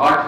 8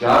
4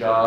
4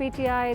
PTI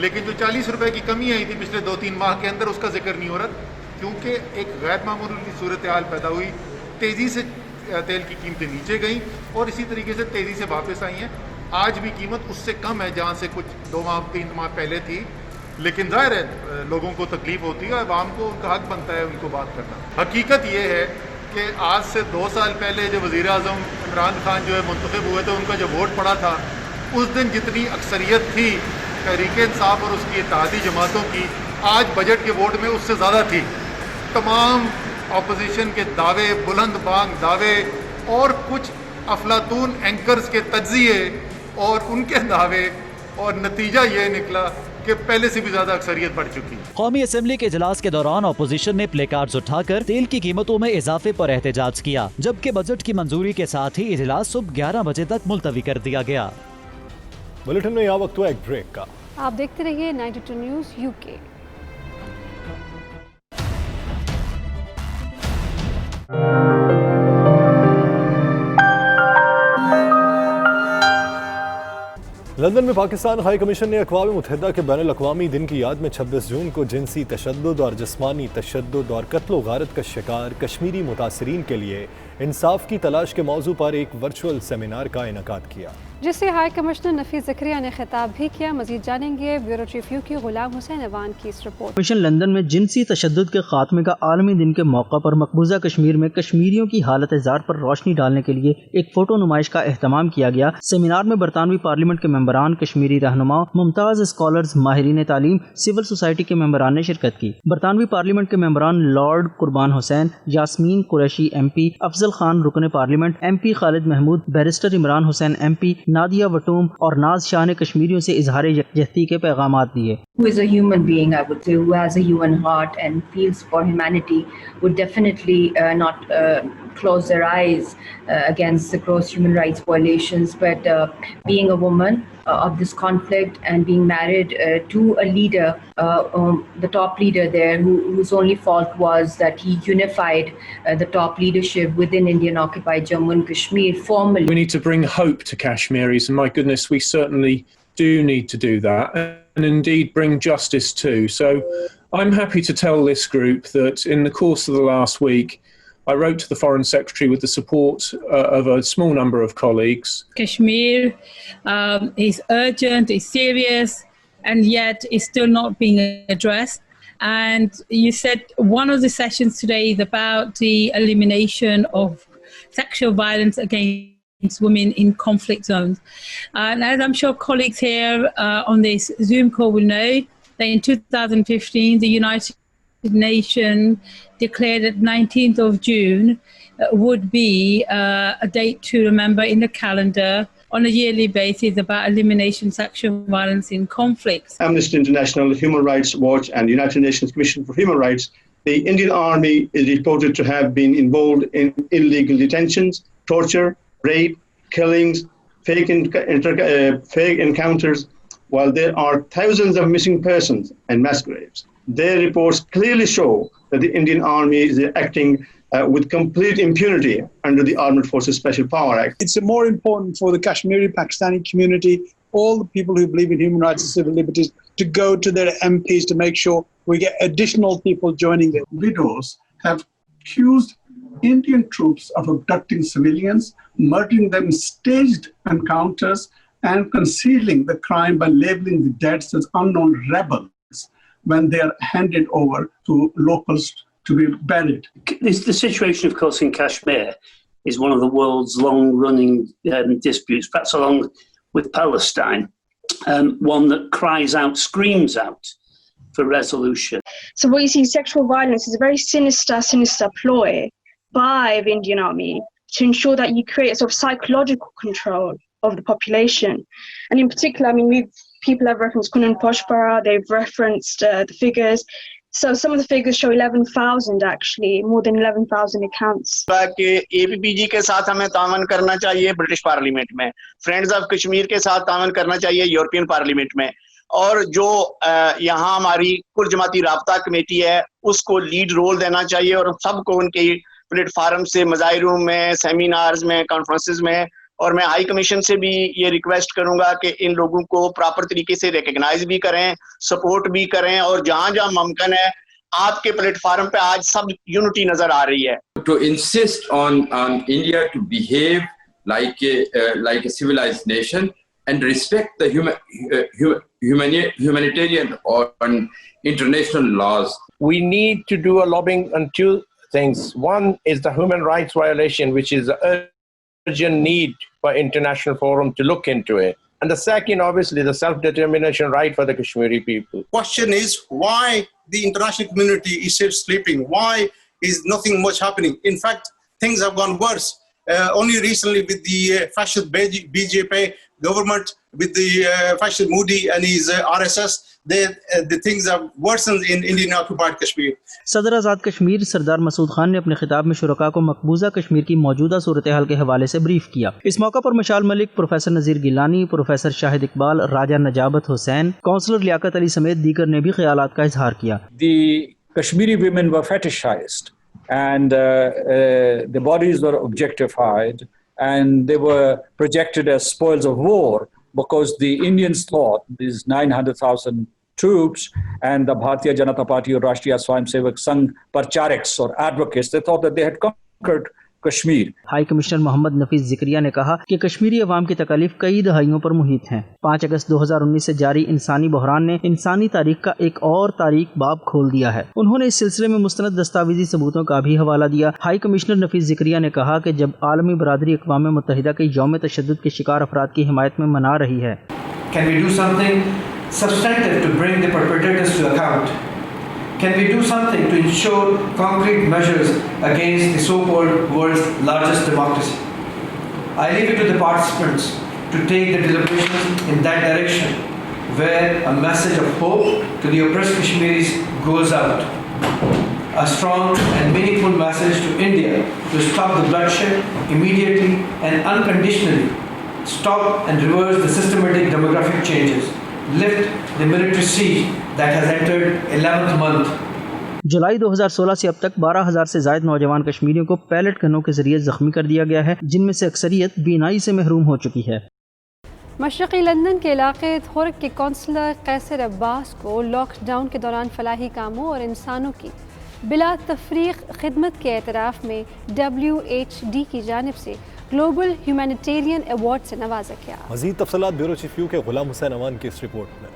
لیکن جو 40 روپے کی کمی آئی تھی پچھلے 2-3 ماہ کے اندر اس کا ذکر نہیں ہو رہا، کیونکہ ایک غیر معمولی صورتحال پیدا ہوئی، تیزی سے تیل کی قیمتیں نیچے گئیں اور اسی طریقے سے تیزی سے واپس آئی ہیں. آج بھی قیمت اس سے کم ہے جہاں سے کچھ 2-3 ماہ پہلے تھی، لیکن ظاہر ہے لوگوں کو تکلیف ہوتی ہے، عوام کو ان کا حق بنتا ہے ان کو بات کرنا. حقیقت یہ ہے کہ آج سے 2 سال پہلے جو وزیر اعظم عمران خان جو ہے منتخب ہوئے تھے، ان کا جو ووٹ پڑا تھا اس دن جتنی اکثریت تھی تحریک انصاف اور اس کی اتحادی جماعتوں کی، آج بجٹ کے ووٹ میں اس سے زیادہ تھی. تمام اپوزیشن کے دعوے، بلند بانگ دعوے اور کچھ افلاطون اینکرز کے تجزیے اور ان کے دعوے، اور نتیجہ یہ نکلا کہ پہلے سے بھی زیادہ اکثریت بڑھ چکی. قومی اسمبلی کے اجلاس کے دوران اپوزیشن نے پلے کارڈز اٹھا کر تیل کی قیمتوں میں اضافے پر احتجاج کیا، جبکہ بجٹ کی منظوری کے ساتھ ہی اجلاس صبح 11 بجے تک ملتوی کر دیا گیا. بلیٹن میں یہاں وقت ہوا ایک بریک کا. آپ دیکھتے رہیے 92 نیوز UK. لندن میں پاکستان ہائی کمیشن نے اقوام متحدہ کے بین الاقوامی دن کی یاد میں 26 جون کو جنسی تشدد اور جسمانی تشدد اور قتل و غارت کا شکار کشمیری متاثرین کے لیے انصاف کی تلاش کے موضوع پر ایک ورچوئل سیمینار کا انعقاد کیا، جس سے ہائی کمشنر نفیس زکریا نے خطاب بھی کیا. مزید جانیں گے بیورو چیف UK غلام حسین ایوان کی اس رپورٹ. کمیشن لندن میں جنسی تشدد کے خاتمے کا عالمی دن کے موقع پر مقبوضہ کشمیر میں کشمیریوں کی حالت زار پر روشنی ڈالنے کے لیے ایک فوٹو نمائش کا اہتمام کیا گیا. سیمینار میں برطانوی پارلیمنٹ کے ممبران، کشمیری رہنما، ممتاز اسکالرز، ماہرین تعلیم، سول سوسائٹی کے ممبران نے شرکت کی. برطانوی پارلیمنٹ کے ممبران لارڈ قربان حسین، یاسمین قریشی MP، افضل خان رکن پارلیمنٹ، MP خالد محمود، بیرسٹر عمران حسین MP، نادیہ وٹوم اور ناز شاہ نے کشمیریوں سے اظہار یکجہتی کے پیغامات دیے. Who is a human being, I would say, who has a human heart and feels for humanity, would definitely not close their eyes against the gross human rights violations. But being a woman of this conflict and being married to a leader, the top leader there, whose only fault was that he unified the top leadership within Indian occupied Jammu and Kashmir formally. We need to bring hope to Kashmiris, and my goodness, we certainly do need to do that, and indeed bring justice too. So I'm happy to tell this group that in the course of the last week, I wrote to the Foreign Secretary with the support of a small number of colleagues. Kashmir is urgent, is serious, and yet is still not being addressed. And you said one of the sessions today is about the elimination of sexual violence against women in conflict zones. And as I'm sure colleagues here on this Zoom call will know, that in 2015 the United Nations declared that 19th of June would be a date to remember in the calendar on a yearly basis about elimination sexual violence in conflicts. Amnesty International, Human Rights Watch and United Nations Commission for Human Rights, the Indian Army is reported to have been involved in illegal detentions, torture, rape, killings, fake encounters, while there are thousands of missing persons and mass graves. Their reports clearly show that the Indian Army is acting with complete impunity under the Armed Forces Special Power Act. It's more important for the Kashmiri Pakistani community, all the people who believe in human rights and civil liberties, to go to their MPs to make sure we get additional people joining them. Widows have accused Indian troops of abducting civilians, murdering them in staged encounters, and concealing the crime by labeling the dead as unknown rebels when they are handed over to locals to be buried. The situation, of course, in Kashmir is one of the world's long-running disputes, perhaps along with Palestine, one that cries out, screams out for resolution. So what you see, sexual violence is a very sinister ploy by the Indian Army to ensure that you create a sort of psychological control of the population. And in particular, I mean, people have referenced Kunun Poshpara, they've referenced the figures. So some of the figures show 11,000 actually, more than 11,000 accounts. کہ APPG کے ساتھ ہمیں تعاون کرنا چاہیے British parliament میں، friends of Kashmir کے ساتھ تعاون کرنا چاہیے یورپین پارلیمنٹ میں، اور جو یہاں ہماری کل جماعتی رابطہ کمیٹی ہے اس کو لیڈ رول دینا چاہیے، اور سب کو ان کے پلیٹ فارم سے مظاہروں میں، سیمینارز میں، کانفرنسز میں اور میں ہائی کمیشن سے بھی یہ ریکویسٹ کروں گا کہ ان لوگوں کو پراپر طریقے سے ریکگنائز بھی کریں, سپورٹ بھی کریں, اور جہاں جہاں ممکن ہے آپ کے پلیٹ فارم پہ آج سب یونٹی نظر آ رہی ہے. To insist on India to behave like a civilized nation and respect the humanitarian or international laws. We need to do a lobbying on two things. One is the human rights violation, which is an urgent need for international forum to look into it. And the second, obviously, the self-determination right for the Kashmiri people. Question is, why the international community is still sleeping? Why is nothing much happening? In fact, things have gone worse. Only recently with the fascist BJP government, with the fascist Modi and his RSS, the things have worsened in Indian occupied Kashmir. صدر آزاد کشمیر سردار مسعود خان نے اپنے خطاب میں شرکاء کو مقبوضہ کشمیر کی موجودہ صورتحال کے حوالے سے بریف کیا. اس موقع پر مشال ملک، پروفیسر نذیر گیلانی، پروفیسر شاہد اقبال، راجہ نجابت حسین، کونسلر لیاقت علی سمیت دیگر نے بھی خیالات کا اظہار کیا. The Kashmiri women were fetishized and the bodies were objectified and they were projected as spoils of war because the Indians thought these 900,000 troops and the Bharatiya Janata Party or Rashtriya Swayamsevak Sangh Parchariks or advocates, they thought that they had conquered Kashmir. High commissioner Muhammad Nafees Zakaria نے کہا کہ کشمیری عوام کی تکالیف کئی دہائیوں پر محیط ہیں. 5 اگست 2019 سے جاری انسانی بحران نے انسانی تاریخ کا ایک اور تاریک باب کھول دیا ہے. انہوں نے اس سلسلے میں مستند دستاویزی ثبوتوں کا بھی حوالہ دیا. ہائی کمشنر نفیس زکریا نے کہا کہ جب عالمی برادری اقوام متحدہ کے یوم تشدد کے شکار افراد کی حمایت میں منا رہی ہے. Can we do something substantive to bring the perpetrators to account? Can we do something to ensure concrete measures against the so-called world's largest democracy? I leave it to the participants to take the deliberations in that direction, where a message of hope to the oppressed Kashmiris goes out. A strong and meaningful message to India to stop the bloodshed immediately and unconditionally, stop and reverse the systematic demographic changes, lift the military siege that has entered 11th month. جولائی 2016 سے اب تک 12,000 سے زائد نوجوان کشمیریوں کو pellet گنوں کے ذریعے زخمی کر دیا گیا ہے، جن میں سے اکثریت بینائی سے محروم ہو چکی ہے. مشرقی لندن کے علاقے تھورک کے کونسلر قیصر عباس کو لاک ڈاؤن کے دوران فلاحی کاموں اور انسانوں کی بلا تفریق خدمت کے اعتراف میں WHD کی جانب سے گلوبل ہیومینیٹیرین ایوارڈ سے نوازا گیا. مزید تفصیلات بیورو چیف یو کے غلام حسین امان کی اس رپورٹ میں.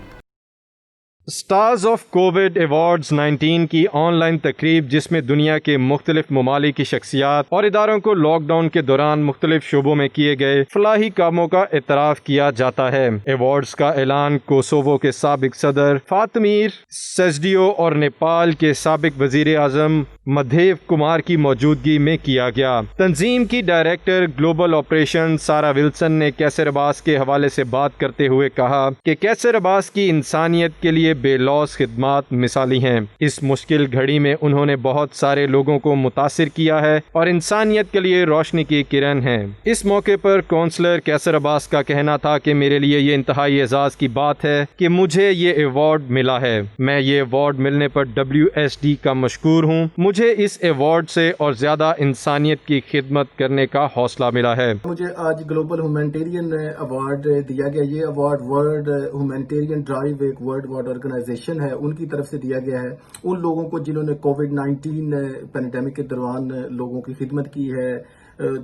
اسٹارز آف کووڈ ایوارڈز 19 کی آن لائن تقریب، جس میں دنیا کے مختلف ممالک کی شخصیات اور اداروں کو لاک ڈاؤن کے دوران مختلف شعبوں میں کیے گئے فلاحی کاموں کا اعتراف کیا جاتا ہے. ایوارڈز کا اعلان کوسوو کے سابق صدر فاطمیر سیزڈیو اور نیپال کے سابق وزیر اعظم مدھیو کمار کی موجودگی میں کیا گیا. تنظیم کی ڈائریکٹر گلوبل آپریشن سارا ولسن نے قیصر عباس کے حوالے سے بات کرتے ہوئے کہا کہ قیصر عباس کی انسانیت کے لیے بے لوث خدمات مثالی ہیں. اس مشکل گھڑی میں انہوں نے بہت سارے لوگوں کو متاثر کیا ہے اور انسانیت کے لیے روشنی کی کرن ہیں. اس موقع پر کونسلر قیصر عباس کا کہنا تھا کہ میرے لیے یہ انتہائی اعزاز کی بات ہے کہ مجھے یہ ایوارڈ ملا ہے. میں یہ ایوارڈ ملنے پر WSD کا مشکور ہوں. مجھے اس ایوارڈ سے اور زیادہ انسانیت کی خدمت کرنے کا حوصلہ ملا ہے. مجھے آج گلوبل ہیومینیٹیرین ایوارڈ دیا گیا. یہ ایوارڈ ورلڈ ہیومینیٹیرین ڈرائیو ایک ورلڈ واڈ آرگنائزیشن ہے، ان کی طرف سے دیا گیا ہے ان لوگوں کو جنہوں نے کووڈ-19 پینڈیمک کے دوران لوگوں کی خدمت کی ہے.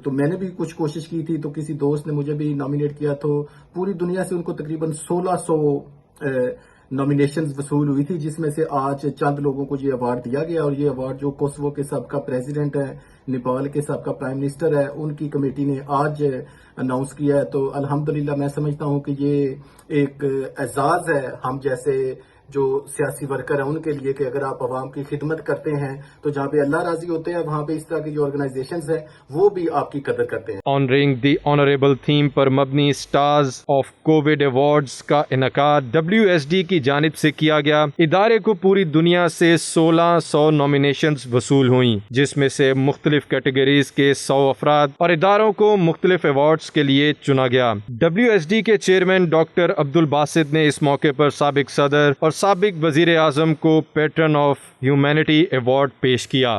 تو میں نے بھی کچھ کوشش کی تھی، تو کسی دوست نے مجھے بھی نامینیٹ کیا، تو پوری دنیا سے ان کو تقریباً 1600 نامینیشنز وصول ہوئی تھی، جس میں سے آج چند لوگوں کو یہ ایوارڈ دیا گیا. اور یہ ایوارڈ جو کوسوو کے سابقہ پریزیڈنٹ ہیں، نیپال کے سابقہ پرائم منسٹر ہے، ان کی کمیٹی نے آج اناؤنس کیا ہے. تو الحمدللہ میں سمجھتا ہوں کہ یہ ایک اعزاز ہے ہم جیسے جو سیاسی ورکر ہیں ان کے لیے، کہ اگر آپ عوام کی خدمت کرتے ہیں تو جہاں پہ اللہ راضی ہوتے ہیں، وہاں پہ اس طرح کی جو آرگنائزیشنز ہیں وہ بھی آپ کی قدر کرتے ہیں. آنرنگ دی آنریبل تھیم پر مبنی اسٹارز آف کووڈ ایوارڈز کا انعقاد WSD کی جانب سے کیا گیا. ادارے کو پوری دنیا سے 1600 نامینیشنز وصول ہوئیں، جس میں سے مختلف کیٹیگریز کے 100 افراد اور اداروں کو مختلف ایوارڈز کے لیے چنا گیا. WSD کے چیئرمین ڈاکٹر عبدالباسط نے اس موقع پر سابق صدر اور سابق وزیر اعظم کو پیٹرن آف ہیومینٹی ایوارڈ پیش کیا.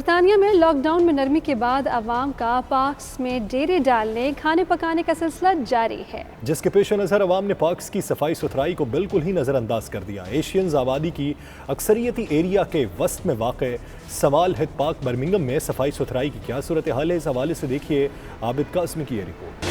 برطانیہ میں لاک ڈاؤن میں نرمی کے بعد عوام کا پارکس میں ڈیرے ڈالنے کھانے پکانے کا سلسلہ جاری ہے، جس کے پیش نظر عوام نے پارکس کی صفائی ستھرائی کو بالکل ہی نظر انداز کر دیا۔ ایشینز آبادی کی اکثریتی ایریا کے وسط میں واقع سمال ہیتھ پارک برمنگھم میں صفائی ستھرائی کی کیا صورتحال ہے، اس حوالے سے دیکھیے عابد قاسمی کی یہ رپورٹ۔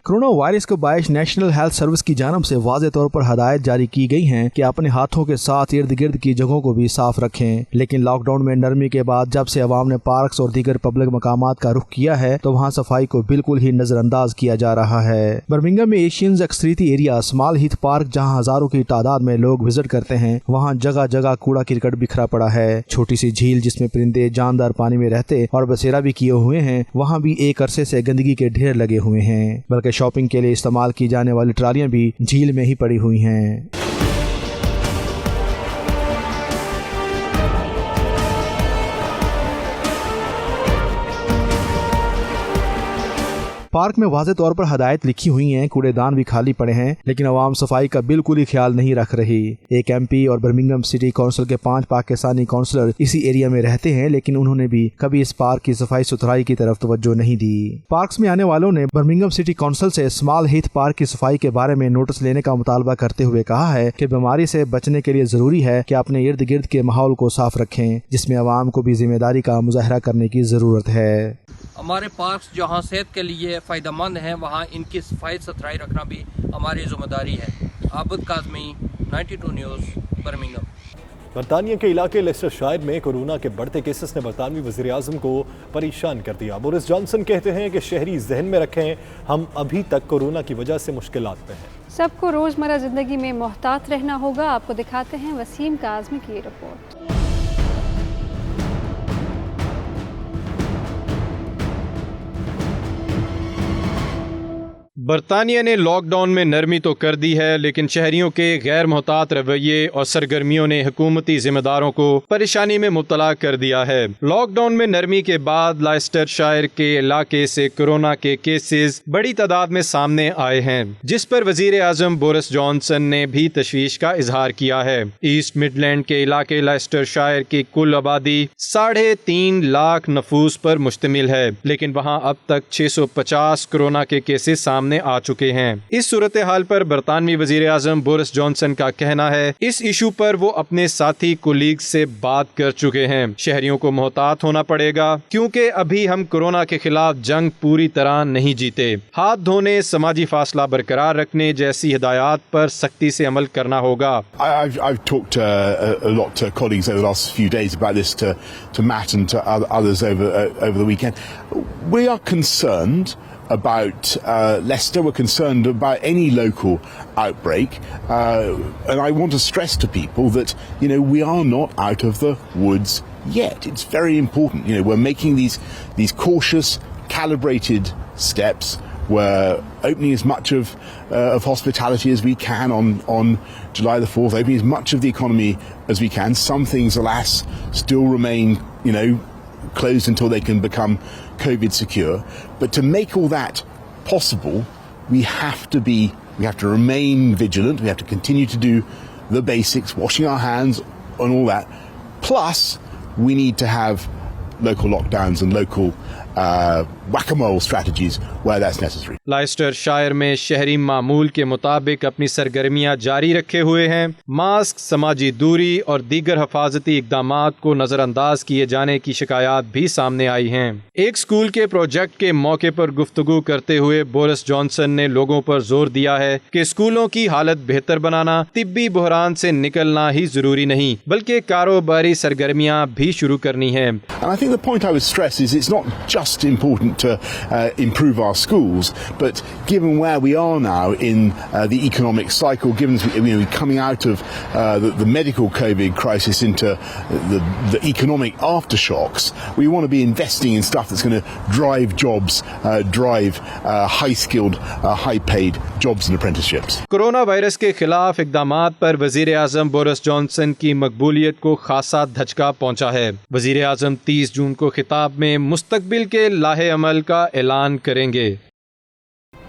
کورونا وائرس کو باعث نیشنل ہیلتھ سروس کی جانب سے واضح طور پر ہدایت جاری کی گئی ہیں کہ اپنے ہاتھوں کے ساتھ ارد گرد کی جگہوں کو بھی صاف رکھیں، لیکن لاک ڈاؤن میں نرمی کے بعد جب سے عوام نے پارکس اور دیگر پبلک مقامات کا رخ کیا ہے تو وہاں صفائی کو بالکل ہی نظر انداز کیا جا رہا ہے۔ برمنگھم میں ایشینز اکثریتی ایریا سمال ہیتھ پارک، جہاں ہزاروں کی تعداد میں لوگ وزٹ کرتے ہیں، وہاں جگہ جگہ کوڑا کرکٹ بکھرا پڑا ہے۔ چھوٹی سی جھیل جس میں پرندے جاندار پانی میں رہتے اور بسیرا بھی کیے ہوئے ہیں، وہاں بھی ایک عرصے سے گندگی کے ڈھیر لگے ہوئے ہیں، بلکہ شاپنگ کے لیے استعمال کی جانے والی ٹرالیاں بھی جھیل میں ہی پڑی ہوئی ہیں۔ پارک میں واضح طور پر ہدایت لکھی ہوئی ہیں، کوڑے دان بھی خالی پڑے ہیں، لیکن عوام صفائی کا بالکل ہی خیال نہیں رکھ رہی۔ ایک ایم پی اور برمنگھم سٹی کونسل کے 5 پاکستانی کونسلر اسی ایریا میں رہتے ہیں، لیکن انہوں نے بھی کبھی اس پارک کی صفائی ستھرائی کی طرف توجہ نہیں دی۔ پارکس میں آنے والوں نے برمنگھم سٹی کونسل سے سمال ہیتھ پارک کی صفائی کے بارے میں نوٹس لینے کا مطالبہ کرتے ہوئے کہا ہے کہ بیماری سے بچنے کے لیے ضروری ہے کہ اپنے ارد گرد کے ماحول کو صاف رکھیں، جس میں عوام کو بھی ذمہ داری کا مظاہرہ کرنے کی ضرورت ہے۔ ہمارے پارکس جہاں صحت کے لیے فائدہ مند ہیں، وہاں ان کی صفائی ستھرائی رکھنا بھی ہماری ذمہ داری ہے۔ عابد قاسمی، 92 نیوز، برمنگھم۔ برطانیہ کے علاقے لیسٹر شائر میں کورونا کے بڑھتے کیسز نے برطانوی وزیر اعظم کو پریشان کر دیا۔ بورس جانسن کہتے ہیں کہ شہری ذہن میں رکھیں، ہم ابھی تک کورونا کی وجہ سے مشکلات میں ہیں۔ سب کو روزمرہ زندگی میں محتاط رہنا ہوگا۔ آپ کو دکھاتے ہیں وسیم کاظمی کی یہ رپورٹ۔ برطانیہ نے لاک ڈاؤن میں نرمی تو کر دی ہے، لیکن شہریوں کے غیر محتاط رویے اور سرگرمیوں نے حکومتی ذمہ داروں کو پریشانی میں مبتلا کر دیا ہے۔ لاک ڈاؤن میں نرمی کے بعد لائسٹر شائر کے علاقے سے کورونا کے کیسز بڑی تعداد میں سامنے آئے ہیں، جس پر وزیر اعظم بورس جانسن نے بھی تشویش کا اظہار کیا ہے۔ ایسٹ مڈ لینڈ کے علاقے لائسٹر شائر کی کل آبادی 3.5 لاکھ نفوس پر مشتمل ہے، لیکن وہاں اب تک 650 کورونا کے کیسز سامنے آ چکے ہیں۔ اس صورتحال پر برطانوی وزیر اعظم بورس جانسن کا کہنا ہے اس ایشو پر وہ اپنے ساتھی کولیگ سے بات کر چکے ہیں۔ شہریوں کو محتاط ہونا پڑے گا کیونکہ ابھی ہم کورونا کے خلاف جنگ پوری طرح نہیں جیتے۔ ہاتھ دھونے، سماجی فاصلہ برقرار رکھنے جیسی ہدایات پر سختی سے عمل کرنا ہوگا۔ I've talked a lot to colleagues over the last few days about this, to Matt and to others over the weekend. We are concerned about Leicester. We're concerned about any local outbreak, and I want to stress to people that we are not out of the woods yet. It's very important. We're making these cautious, calibrated steps. We're opening as much of hospitality as we can on July the 4th. Opening as much of the economy as we can. Some things, alas, still remain, closed until they can become COVID secure. But to make all that possible, we have to remain vigilant. We have to continue to do the basics, washing our hands and all that. Plus, we need to have local lockdowns and local whack-a-mole strategies where that's necessary. Leicestershire میں شہری معمول کے مطابق اپنی سرگرمیاں جاری رکھے ہوئے ہیں۔ ماسک، سماجی دوری اور دیگر حفاظتی اقدامات کو نظر انداز کیے جانے کی شکایات بھی سامنے آئی ہیں۔ ایک اسکول کے پروجیکٹ کے موقع پر گفتگو کرتے ہوئے بورس جانسن نے لوگوں پر زور دیا ہے کہ اسکولوں کی حالت بہتر بنانا طبی بحران سے نکلنا ہی ضروری نہیں بلکہ کاروباری سرگرمیاں بھی شروع کرنی ہیں۔ And I think the point I would stress is it's not just important to improve our schools, but given where we are now in the economic cycle, given we're coming out of the medical COVID crisis into the economic aftershocks, we want to be investing in stuff that's going to drive jobs, drive high-skilled, high-paid jobs and apprenticeships. Corona virus کے خلاف اقدامات پر وزیر اعظم Boris Johnson کی مقبولیت کو خاصا دھچکا پہنچا ہے۔ وزیر اعظم 30 جون کو خطاب میں مستقبل کے لاہے عمل کا اعلان کریں گے۔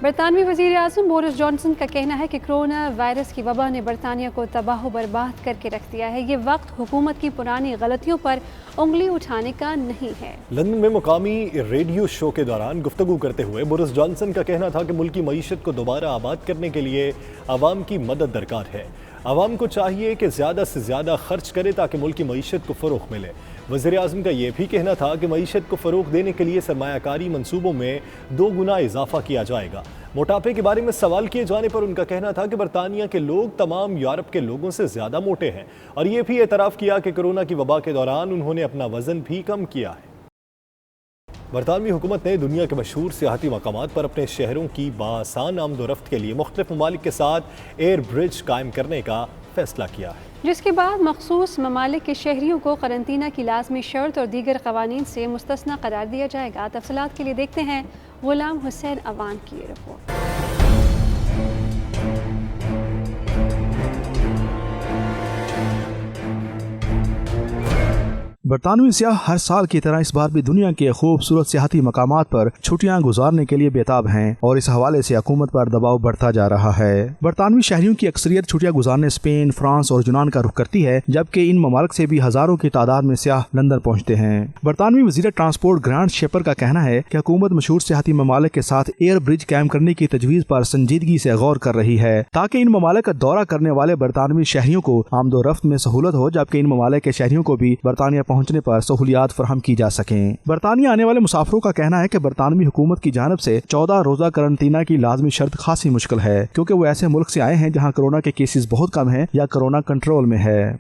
برطانوی وزیر اعظم بورس جانسن کا کہنا ہے کہ کرونا وائرس کی وبا نے برطانیہ کو تباہ و برباد کر کے رکھ دیا ہے. یہ وقت حکومت کی پرانی غلطیوں پر انگلی اٹھانے کا نہیں ہے. لندن میں مقامی ریڈیو شو کے دوران گفتگو کرتے ہوئے بورس جانسن کا کہنا تھا کہ ملکی معیشت کو دوبارہ آباد کرنے کے لیے عوام کی مدد درکار ہے. عوام کو چاہیے کہ زیادہ سے زیادہ خرچ کرے تاکہ ملک کی معیشت کو فروغ ملے. وزیر اعظم کا یہ بھی کہنا تھا کہ معیشت کو فروغ دینے کے لیے سرمایہ کاری منصوبوں میں 2 گنا اضافہ کیا جائے گا. موٹاپے کے بارے میں سوال کیے جانے پر ان کا کہنا تھا کہ برطانیہ کے لوگ تمام یورپ کے لوگوں سے زیادہ موٹے ہیں، اور یہ بھی اعتراف کیا کہ کورونا کی وبا کے دوران انہوں نے اپنا وزن بھی کم کیا ہے. برطانوی حکومت نے دنیا کے مشہور سیاحتی مقامات پر اپنے شہروں کی بآسان آمد و رفت کے لیے مختلف ممالک کے ساتھ ایئر برج قائم کرنے کا فیصلہ کیا ہے، جس کے بعد مخصوص ممالک کے شہریوں کو قرنطینہ کی لازمی شرط اور دیگر قوانین سے مستثنی قرار دیا جائے گا. تفصیلات کے لیے دیکھتے ہیں غلام حسین اوان کی رپورٹ. برطانوی سیاح ہر سال کی طرح اس بار بھی دنیا کے خوبصورت سیاحتی مقامات پر چھٹیاں گزارنے کے لیے بےتاب ہیں، اور اس حوالے سے حکومت پر دباؤ بڑھتا جا رہا ہے. برطانوی شہریوں کی اکثریت چھٹیاں گزارنے اسپین، فرانس اور یونان کا رخ کرتی ہے، جبکہ ان ممالک سے بھی ہزاروں کی تعداد میں سیاح لندن پہنچتے ہیں. برطانوی وزیر ٹرانسپورٹ گرانٹ شیپر کا کہنا ہے کہ حکومت مشہور سیاحتی ممالک کے ساتھ ایئر برج قائم کرنے کی تجویز پر سنجیدگی سے غور کر رہی ہے، تاکہ ان ممالک کا دورہ کرنے والے برطانوی شہریوں کو آمد و رفت میں سہولت ہو، جبکہ ان ممالک کے شہریوں کو بھی برطانیہ پہنچنے پر سہولیات فراہم کی جا سکیں. برطانیہ آنے والے مسافروں کا کہنا ہے کہ برطانوی حکومت کی جانب سے 14 روزہ قرنطینہ کی لازمی شرط خاصی مشکل ہے، کیونکہ وہ ایسے ملک سے آئے ہیں جہاں کورونا کے کیسز بہت کم ہیں یا کورونا کنٹرول میں ہے.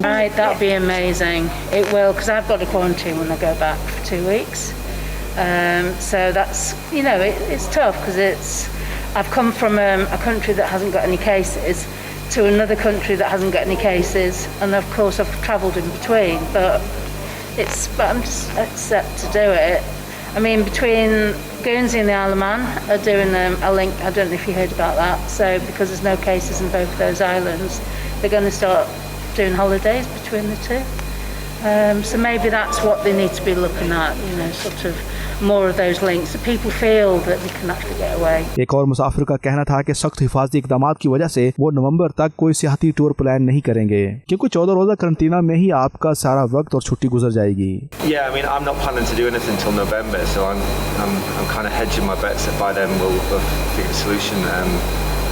to another country that hasn't got any cases, and of course I've travelled in between, but I'm just set to do it. I mean, between Guernsey and the Isle of Man are doing a link, I don't know if you heard about that, so because there's no cases in both of those islands, they're going to start doing holidays between the two. So maybe that's what they need to be looking at, you know, sort of more of those links, so people feel that they can actually get away. ایک اور مسافر کا کہنا تھا کہ سخت حفاظتی اقدامات کی وجہ سے وہ نومبر تک کوئی سیاحتی ٹور پلان نہیں کریں گے، کیونکہ 14 روزہ قرنطینہ میں ہی آپ کا سارا وقت اور چھٹی گزر جائے گی. Yeah, I mean, I'm not planning to do anything until November, so I'm kind of hedging my bets that by then we'll figure a solution.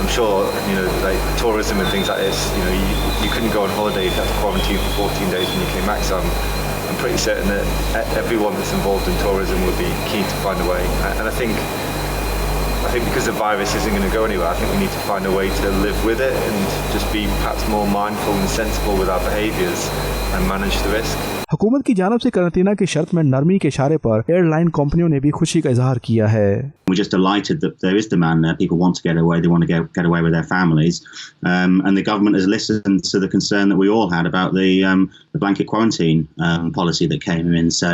I'm sure, you know, like tourism and things like this, you know, you couldn't go on holiday, you had to quarantine for 14 days when you came back, so I'm pretty certain that everyone that's involved in tourism would be keen to find a way. And I think because the virus isn't going to go anywhere, I think we need to find a way to live with it and just be perhaps more mindful and sensible with our behaviours and manage the risk. حکومت کی جانب سے قرنطینہ کی شرط میں نرمی کے اشارے پر ایئر لائن کمپنیوں نے بھی خوشی کا اظہار کیا ہے. We're just delighted that there is demand there. People want to get away. They want to get away with their families. And the government has listened to the concern that we all had about the blanket quarantine policy that came in. So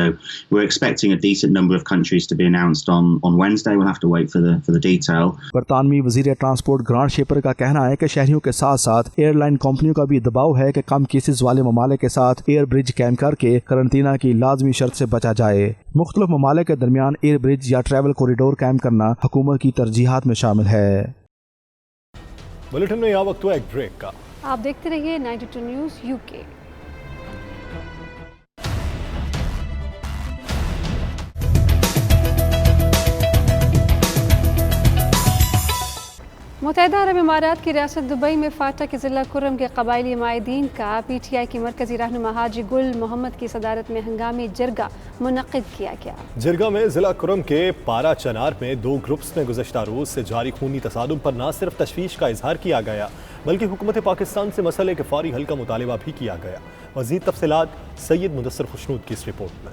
we're expecting a decent number of countries to be announced on Wednesday. We'll have to wait for the detail. برطانوی وزیر transport grant shaper کا کہنا ہے کہ شہریوں کے ساتھ ساتھ ایئر لائن کمپنیوں کا بھی دباؤ ہے کہ کم کیسز والے ممالک کے ساتھ ایئر برج قائم کر کے قرنطینہ کی لازمی شرط سے بچا جائے. مختلف ممالک کے درمیان ایئر برج یا ٹریول کوریڈور قائم کرنا حکومت کی ترجیحات میں شامل ہے. بلیٹن میں یہ وقت ہوا ایک بریک کا. آپ دیکھتے رہیے 92 نیوز UK. متحدہ عرب امارات کی ریاست دبئی میں فاٹا کے ضلع کرم کے قبائلی مائدین کا PTI کی مرکزی رہنما حاجی گل محمد کی صدارت میں ہنگامی جرگہ منعقد کیا گیا. جرگہ میں ضلع کرم کے پارا چنار میں 2 گروپس میں گزشتہ روز سے جاری خونی تصادم پر نہ صرف تشویش کا اظہار کیا گیا بلکہ حکومت پاکستان سے مسئلے کے فوری حل کا مطالبہ بھی کیا گیا. مزید تفصیلات سید مدثر خوشنود کی اس رپورٹ میں.